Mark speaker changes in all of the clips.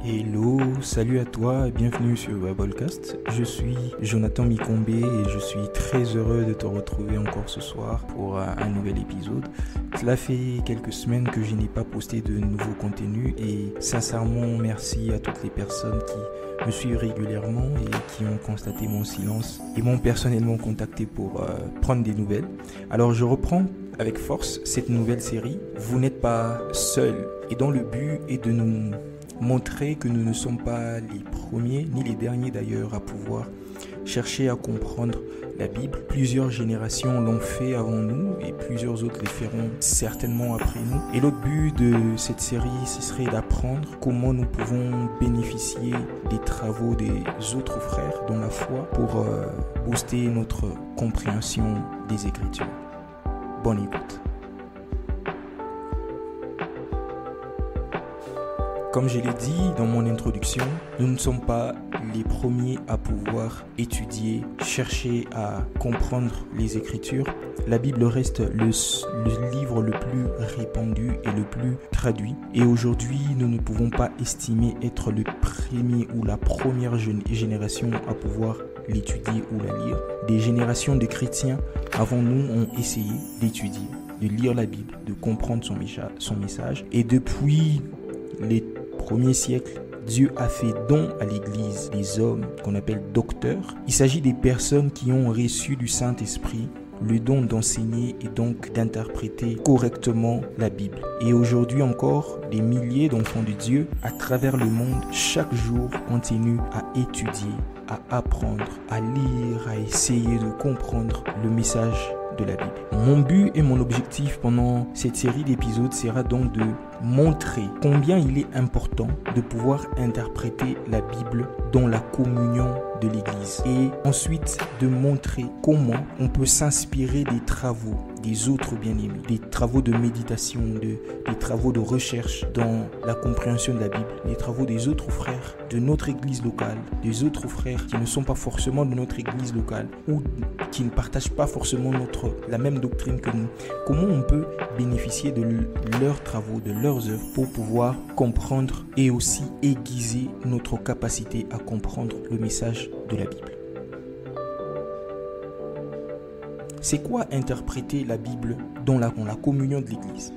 Speaker 1: Hello, salut à toi et bienvenue sur Biblecast. Je suis Jonathan Mikombé et je suis très heureux de te retrouver encore ce soir pour un nouvel épisode. Cela fait quelques semaines que je n'ai pas posté de nouveaux contenus et sincèrement merci à toutes les personnes qui me suivent régulièrement et qui ont constaté mon silence et m'ont personnellement contacté pour prendre des nouvelles. Alors je reprends avec force cette nouvelle série. Vous n'êtes pas seul et dont le but est de nous montrer que nous ne sommes pas les premiers, ni les derniers d'ailleurs, à pouvoir chercher à comprendre la Bible. Plusieurs générations l'ont fait avant nous et plusieurs autres les feront certainement après nous. Et l'autre but de cette série, ce serait d'apprendre comment nous pouvons bénéficier des travaux des autres frères dans la foi pour booster notre compréhension des Écritures. Bonne écoute. Comme je l'ai dit dans mon introduction, nous ne sommes pas les premiers à pouvoir étudier, chercher à comprendre les Écritures. La Bible reste le livre le plus répandu et le plus traduit. Et aujourd'hui, nous ne pouvons pas estimer être le premier ou la première génération à pouvoir l'étudier ou la lire. Des générations de chrétiens avant nous ont essayé d'étudier, de lire la Bible, de comprendre son message. Et depuis les premiers siècles, Dieu a fait don à l'Église des hommes qu'on appelle docteurs. Il s'agit des personnes qui ont reçu du Saint-Esprit le don d'enseigner et donc d'interpréter correctement la Bible. Et aujourd'hui encore, des milliers d'enfants de Dieu à travers le monde, chaque jour, continuent à étudier, à apprendre, à lire, à essayer de comprendre le message de la Bible. Mon but et mon objectif pendant cette série d'épisodes sera donc de montrer combien il est important de pouvoir interpréter la Bible dans la communion de l'Église et ensuite de montrer comment on peut s'inspirer des travaux des autres bien-aimés, des travaux de méditation, des travaux de recherche dans la compréhension de la Bible, des travaux des autres frères de notre Église locale, des autres frères qui ne sont pas forcément de notre Église locale ou qui ne partagent pas forcément la même doctrine que nous. Comment on peut bénéficier de leurs travaux, de leurs œuvres pour pouvoir comprendre et aussi aiguiser notre capacité à comprendre le message de la Bible. C'est quoi interpréter la Bible dans la communion de l'Église?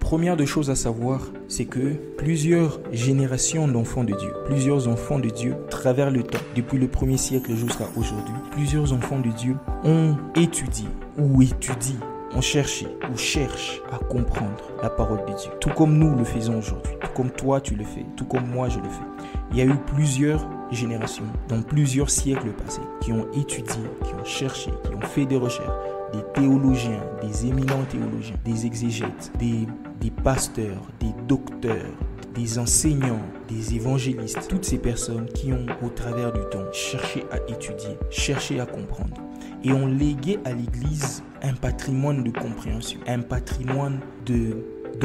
Speaker 1: Première des choses à savoir, c'est que plusieurs générations d'enfants de Dieu, plusieurs enfants de Dieu, à travers le temps, depuis le premier siècle jusqu'à aujourd'hui, plusieurs enfants de Dieu ont étudié ou étudient, ont cherché ou cherchent à comprendre la parole de Dieu. Tout comme nous le faisons aujourd'hui, tout comme toi tu le fais, tout comme moi je le fais. Il y a eu plusieurs générations, dans plusieurs siècles passés, qui ont étudié, qui ont cherché, qui ont fait des recherches, des théologiens, des éminents théologiens, des exégètes, des pasteurs, des docteurs, des enseignants, des évangélistes, toutes ces personnes qui ont, au travers du temps, cherché à étudier, cherché à comprendre et ont légué à l'Église un patrimoine de compréhension, un patrimoine de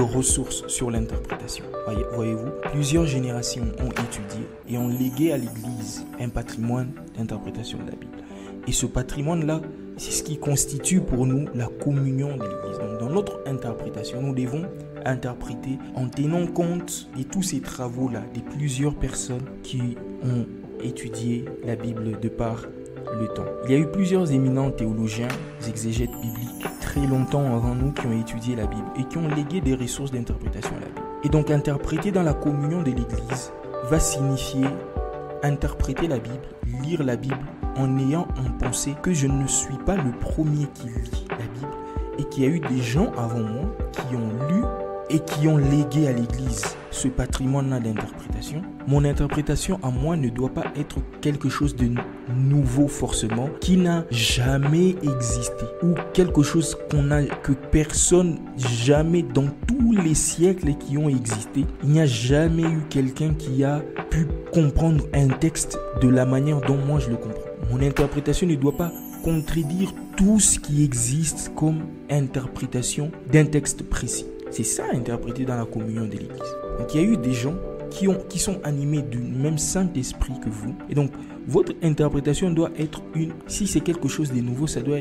Speaker 1: ressources sur l'interprétation. Voyez-vous, plusieurs générations ont étudié et ont légué à l'Église un patrimoine d'interprétation de la Bible. Et ce patrimoine-là, c'est ce qui constitue pour nous la communion de l'Église. Donc, dans notre interprétation, nous devons interpréter en tenant compte de tous ces travaux-là, de plusieurs personnes qui ont étudié la Bible de par le temps. Il y a eu plusieurs éminents théologiens, exégètes bibliques, très longtemps avant nous, qui ont étudié la Bible et qui ont légué des ressources d'interprétation à la Bible. Et donc, interpréter dans la communion de l'Église va signifier interpréter la Bible, lire la Bible en ayant en pensée que je ne suis pas le premier qui lit la Bible et qu'il y a eu des gens avant moi qui ont lu et qui ont légué à l'Église ce patrimoine-là d'interprétation. Mon interprétation à moi ne doit pas être quelque chose de nouveau forcément, qui n'a jamais existé, ou quelque chose que personne jamais dans tous les siècles qui ont existé, il n'y a jamais eu quelqu'un qui a pu comprendre un texte de la manière dont moi je le comprends. Mon interprétation ne doit pas contredire tout ce qui existe comme interprétation d'un texte précis. C'est ça, interpréter dans la communion de l'Église. Donc, il y a eu des gens qui sont animés du même Saint-Esprit que vous. Et donc, votre interprétation doit être si c'est quelque chose de nouveau, ça doit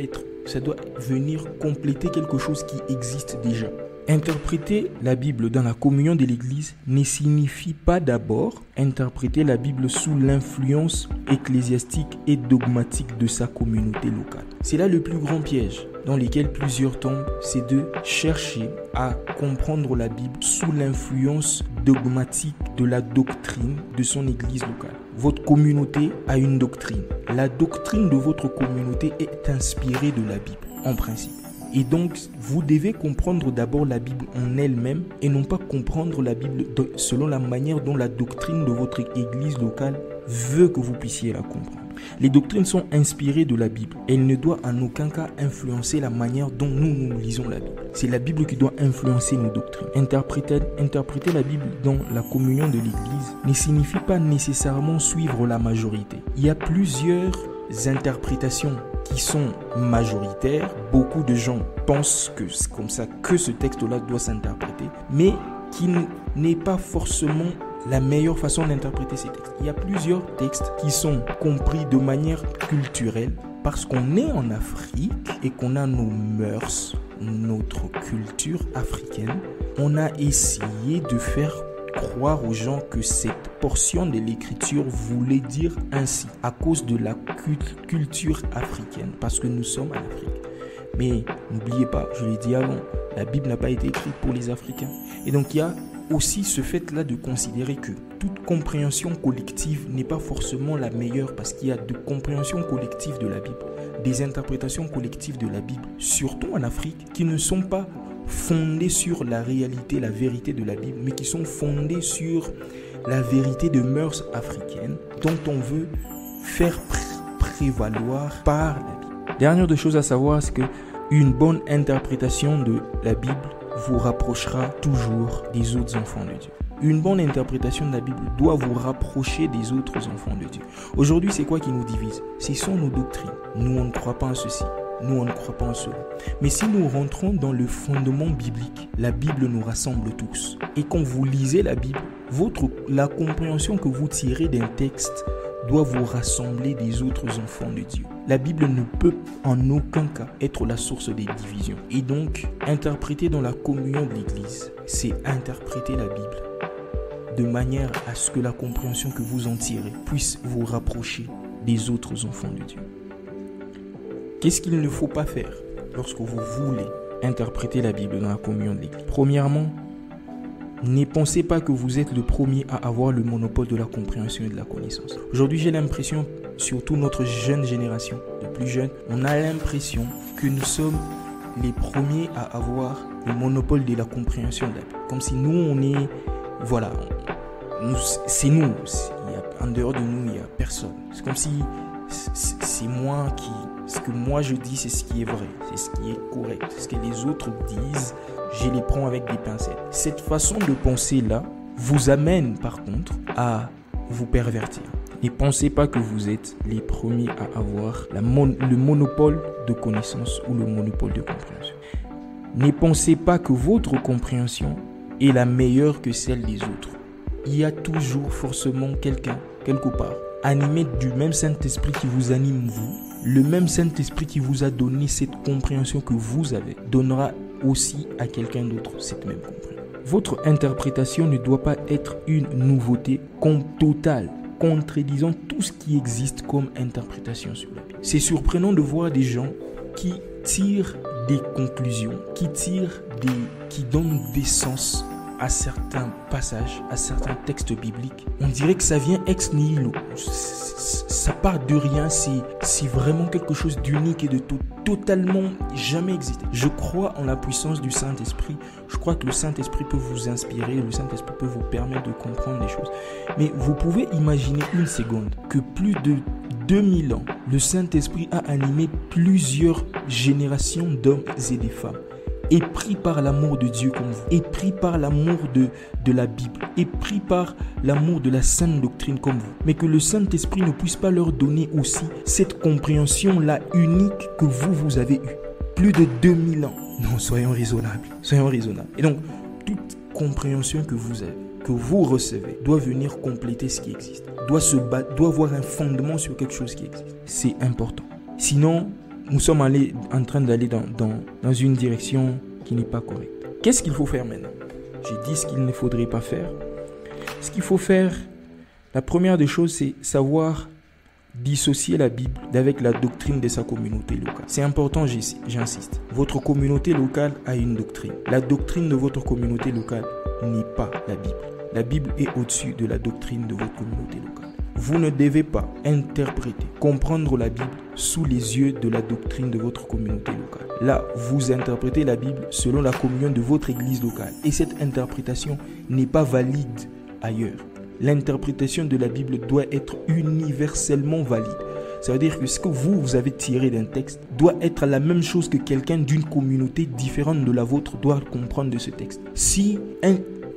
Speaker 1: venir compléter quelque chose qui existe déjà. Interpréter la Bible dans la communion de l'Église ne signifie pas d'abord interpréter la Bible sous l'influence ecclésiastique et dogmatique de sa communauté locale. C'est là le plus grand piège dans lequel plusieurs tombent, c'est de chercher à comprendre la Bible sous l'influence dogmatique de la doctrine de son Église locale. Votre communauté a une doctrine. La doctrine de votre communauté est inspirée de la Bible, en principe. Et donc, vous devez comprendre d'abord la Bible en elle-même et non pas comprendre la Bible selon la manière dont la doctrine de votre église locale veut que vous puissiez la comprendre. Les doctrines sont inspirées de la Bible. Elle ne doit en aucun cas influencer la manière dont nous lisons la Bible. C'est la Bible qui doit influencer nos doctrines. Interpréter la Bible dans la communion de l'Église ne signifie pas nécessairement suivre la majorité. Il y a plusieurs interprétations qui sont majoritaires. Beaucoup de gens pensent que c'est comme ça que ce texte-là doit s'interpréter, mais qui n'est pas forcément la meilleure façon d'interpréter ces textes. Il y a plusieurs textes qui sont compris de manière culturelle parce qu'on est en Afrique et qu'on a nos mœurs, notre culture africaine. On a essayé de faire croire aux gens que cette portion de l'écriture voulait dire ainsi à cause de la culture africaine, parce que nous sommes en Afrique. Mais n'oubliez pas, je l'ai dit avant, la Bible n'a pas été écrite pour les Africains. Et donc il y a aussi ce fait-là de considérer que toute compréhension collective n'est pas forcément la meilleure, parce qu'il y a de compréhensions collectives de la Bible, des interprétations collectives de la Bible, surtout en Afrique, qui ne sont pas fondées sur la réalité, la vérité de la Bible, mais qui sont fondées sur la vérité de mœurs africaines dont on veut faire prévaloir par la Bible. Dernière de choses à savoir, c'est qu'une bonne interprétation de la Bible vous rapprochera toujours des autres enfants de Dieu. Une bonne interprétation de la Bible doit vous rapprocher des autres enfants de Dieu. Aujourd'hui, c'est quoi qui nous divise? Ce sont nos doctrines. Nous, on ne croit pas en ceci. Nous, on ne croit pas en cela. Mais si nous rentrons dans le fondement biblique, la Bible nous rassemble tous. Et quand vous lisez la Bible, la compréhension que vous tirez d'un texte doit vous rassembler des autres enfants de Dieu. La Bible ne peut en aucun cas être la source des divisions. Et donc, interpréter dans la communion de l'Église, c'est interpréter la Bible de manière à ce que la compréhension que vous en tirez puisse vous rapprocher des autres enfants de Dieu. Qu'est-ce qu'il ne faut pas faire lorsque vous voulez interpréter la Bible dans la communion de l'Église? Premièrement, ne pensez pas que vous êtes le premier à avoir le monopole de la compréhension et de la connaissance. Aujourd'hui, j'ai l'impression, surtout notre jeune génération, les plus jeunes, on a l'impression que nous sommes les premiers à avoir le monopole de la compréhension de la Bible. Comme si nous, on est... Voilà, c'est nous. En dehors de nous, il n'y a personne. C'est comme si c'est moi qui... Ce que moi je dis, c'est ce qui est vrai, c'est ce qui est correct. Ce que les autres disent, je les prends avec des pincettes. Cette façon de penser-là vous amène par contre à vous pervertir. Ne pensez pas que vous êtes les premiers à avoir le monopole de connaissance ou le monopole de compréhension. Ne pensez pas que votre compréhension est la meilleure que celle des autres. Il y a toujours forcément quelqu'un, quelque part, animé du même Saint-Esprit qui vous anime vous. Le même Saint-Esprit qui vous a donné cette compréhension que vous avez donnera aussi à quelqu'un d'autre cette même compréhension. Votre interprétation ne doit pas être une nouveauté totale, contredisant tout ce qui existe comme interprétation sur la Bible. C'est surprenant de voir des gens qui tirent des conclusions, qui donnent des sens à certains passages, à certains textes bibliques. On dirait que ça vient ex nihilo. Ça part de rien, c'est vraiment quelque chose d'unique et de totalement jamais existé. Je crois en la puissance du Saint-Esprit. Je crois que le Saint-Esprit peut vous inspirer, le Saint-Esprit peut vous permettre de comprendre des choses. Mais vous pouvez imaginer une seconde que plus de 2000 ans, le Saint-Esprit a animé plusieurs générations d'hommes et de femmes. Épris par l'amour de Dieu comme vous, épris par l'amour de la Bible, épris par l'amour de la sainte doctrine comme vous, mais que le Saint-Esprit ne puisse pas leur donner aussi cette compréhension-là unique que vous avez eue. Plus de 2000 ans. Non, soyons raisonnables. Et donc, toute compréhension que vous avez, que vous recevez, doit venir compléter ce qui existe, doit avoir un fondement sur quelque chose qui existe. C'est important. Sinon, nous sommes en train d'aller dans une direction qui n'est pas correcte. qu'est-ce qu'il faut faire maintenant? J'ai dit ce qu'il ne faudrait pas faire. Ce qu'il faut faire, la première des choses, c'est savoir dissocier la Bible d'avec la doctrine de sa communauté locale. C'est important, j'insiste. Votre communauté locale a une doctrine. La doctrine de votre communauté locale n'est pas la Bible. La Bible est au-dessus de la doctrine de votre communauté locale. Vous ne devez pas interpréter, comprendre la Bible sous les yeux de la doctrine de votre communauté locale. Là, vous interprétez la Bible selon la communion de votre église locale. Et cette interprétation n'est pas valide ailleurs. L'interprétation de la Bible doit être universellement valide. Ça veut dire que ce que vous avez tiré d'un texte doit être la même chose que quelqu'un d'une communauté différente de la vôtre doit comprendre de ce texte. Si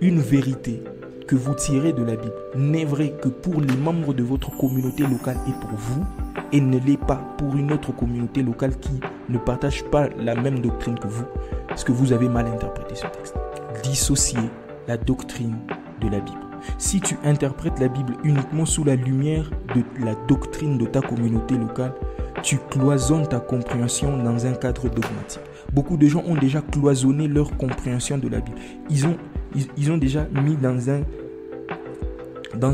Speaker 1: une vérité que vous tirez de la Bible n'est vraie que pour les membres de votre communauté locale et pour vous, et ne l'est pas pour une autre communauté locale qui ne partage pas la même doctrine que vous, parce que vous avez mal interprété ce texte. Dissociez la doctrine de la Bible. Si tu interprètes la Bible uniquement sous la lumière de la doctrine de ta communauté locale, tu cloisonnes ta compréhension dans un cadre dogmatique. Beaucoup de gens ont déjà cloisonné leur compréhension de la Bible. Ils ont déjà mis dans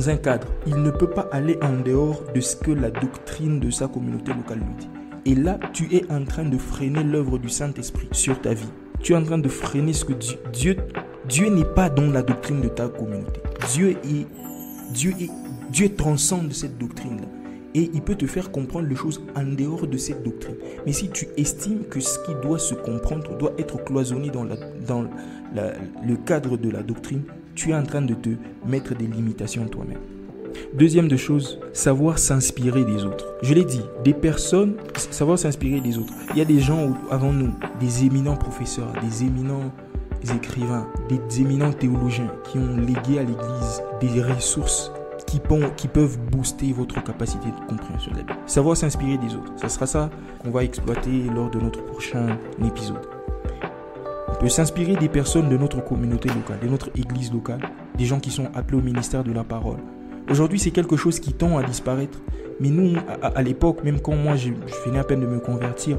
Speaker 1: un cadre. Il ne peut pas aller en dehors de ce que la doctrine de sa communauté locale lui dit. Et là, tu es en train de freiner l'œuvre du Saint-Esprit sur ta vie. Tu es en train de freiner ce que Dieu n'est pas dans la doctrine de ta communauté. Dieu transcende cette doctrine-là. Et il peut te faire comprendre les choses en dehors de cette doctrine. Mais si tu estimes que ce qui doit se comprendre doit être cloisonné dans le cadre de la doctrine, tu es en train de te mettre des limitations toi-même. Deuxième de chose, savoir s'inspirer des autres. Je l'ai dit, des personnes, savoir s'inspirer des autres. Il y a des gens avant nous, des éminents professeurs, des éminents écrivains, des éminents théologiens qui ont légué à l'Église des ressources qui peuvent booster votre capacité de compréhension de la Bible. Savoir s'inspirer des autres. Ce sera ça qu'on va exploiter lors de notre prochain épisode. On peut s'inspirer des personnes de notre communauté locale, de notre église locale, des gens qui sont appelés au ministère de la parole. Aujourd'hui, c'est quelque chose qui tend à disparaître. Mais nous, à l'époque, même quand moi, je venais à peine de me convertir,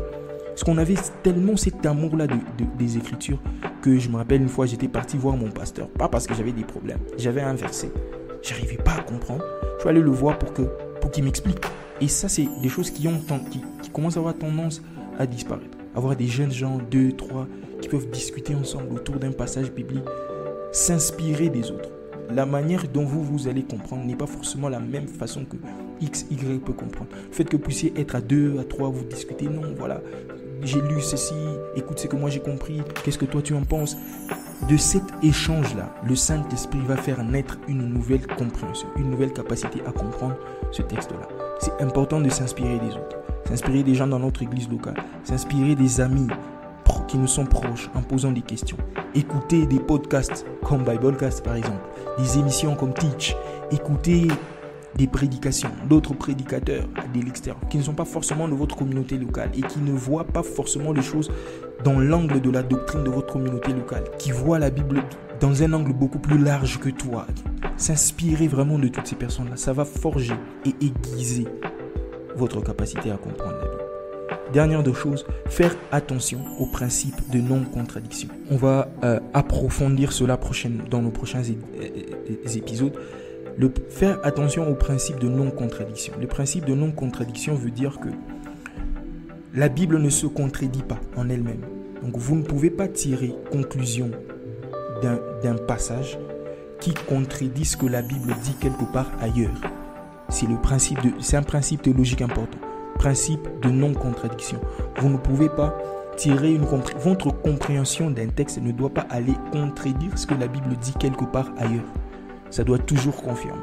Speaker 1: parce qu'on avait tellement cet amour-là des Écritures que je me rappelle une fois, j'étais parti voir mon pasteur. Pas parce que j'avais des problèmes. J'avais un verset. J'arrivais pas à comprendre. Je suis allé le voir pour qu'il m'explique. Et ça, c'est des choses qui commencent à avoir tendance à disparaître. Avoir des jeunes gens, 2, 3, qui peuvent discuter ensemble autour d'un passage biblique. S'inspirer des autres. La manière dont vous allez comprendre n'est pas forcément la même façon que X, Y peut comprendre. Le fait que vous puissiez être à 2, à 3, vous discutez, non, voilà, j'ai lu ceci, écoute ce que moi j'ai compris, qu'est-ce que toi tu en penses? De cet échange-là, le Saint-Esprit va faire naître une nouvelle compréhension, une nouvelle capacité à comprendre ce texte-là. C'est important de s'inspirer des autres, s'inspirer des gens dans notre église locale, s'inspirer des amis qui nous sont proches en posant des questions. Écouter des podcasts comme Biblecast par exemple, des émissions comme Teach, écouter des prédications, d'autres prédicateurs de l'extérieur qui ne sont pas forcément de votre communauté locale et qui ne voient pas forcément les choses dans l'angle de la doctrine de votre communauté locale, qui voient la Bible dans un angle beaucoup plus large que toi. S'inspirer vraiment de toutes ces personnes-là, ça va forger et aiguiser votre capacité à comprendre la Bible. Dernière de choses, faire attention au principe de non-contradiction. On va approfondir cela dans nos prochains épisodes. Faire attention au principe de non-contradiction. Le principe de non-contradiction veut dire que la Bible ne se contredit pas en elle-même. Donc vous ne pouvez pas tirer conclusion d'un passage qui contredit ce que la Bible dit quelque part ailleurs. C'est un principe théologique important. Principe de non-contradiction. Vous ne pouvez pas tirer votre compréhension d'un texte ne doit pas aller contredire ce que la Bible dit quelque part ailleurs. Ça doit toujours confirmer.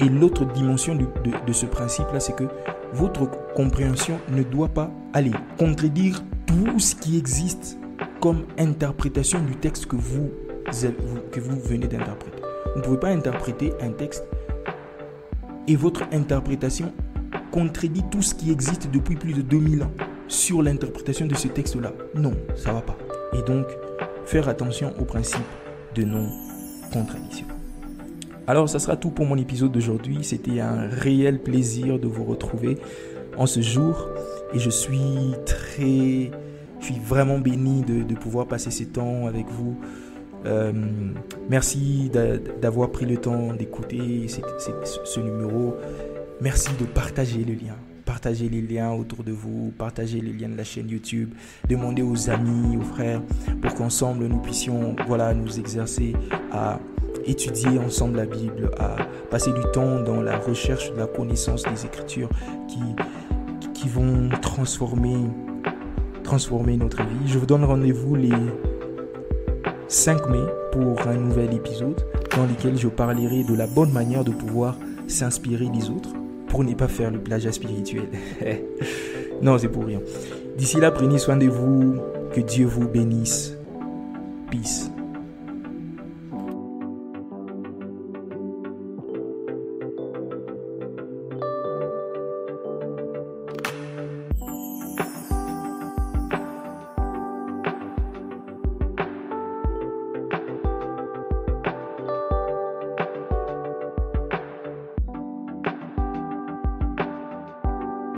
Speaker 1: Et l'autre dimension de ce principe-là, c'est que votre compréhension ne doit pas aller contredire tout ce qui existe comme interprétation du texte que vous venez d'interpréter. Vous ne pouvez pas interpréter un texte et votre interprétation contredit tout ce qui existe depuis plus de 2000 ans sur l'interprétation de ce texte-là. Non, ça ne va pas. Et donc, faire attention au principe de non-contradiction. Alors, ça sera tout pour mon épisode d'aujourd'hui. C'était un réel plaisir de vous retrouver en ce jour. Et je suis très Je suis vraiment béni de pouvoir passer ce temps avec vous. Merci d'avoir pris le temps d'écouter ce numéro. Merci de partager le lien. Partagez les liens autour de vous, partagez les liens de la chaîne YouTube, demandez aux amis, aux frères, pour qu'ensemble nous puissions nous exercer à étudier ensemble la Bible, à passer du temps dans la recherche de la connaissance des Écritures qui vont transformer notre vie. Je vous donne rendez-vous les 5 mai pour un nouvel épisode dans lequel je parlerai de la bonne manière de pouvoir s'inspirer des autres pour ne pas faire le plagiat spirituel. Non, c'est pour rien. D'ici là, prenez soin de vous. Que Dieu vous bénisse. Peace.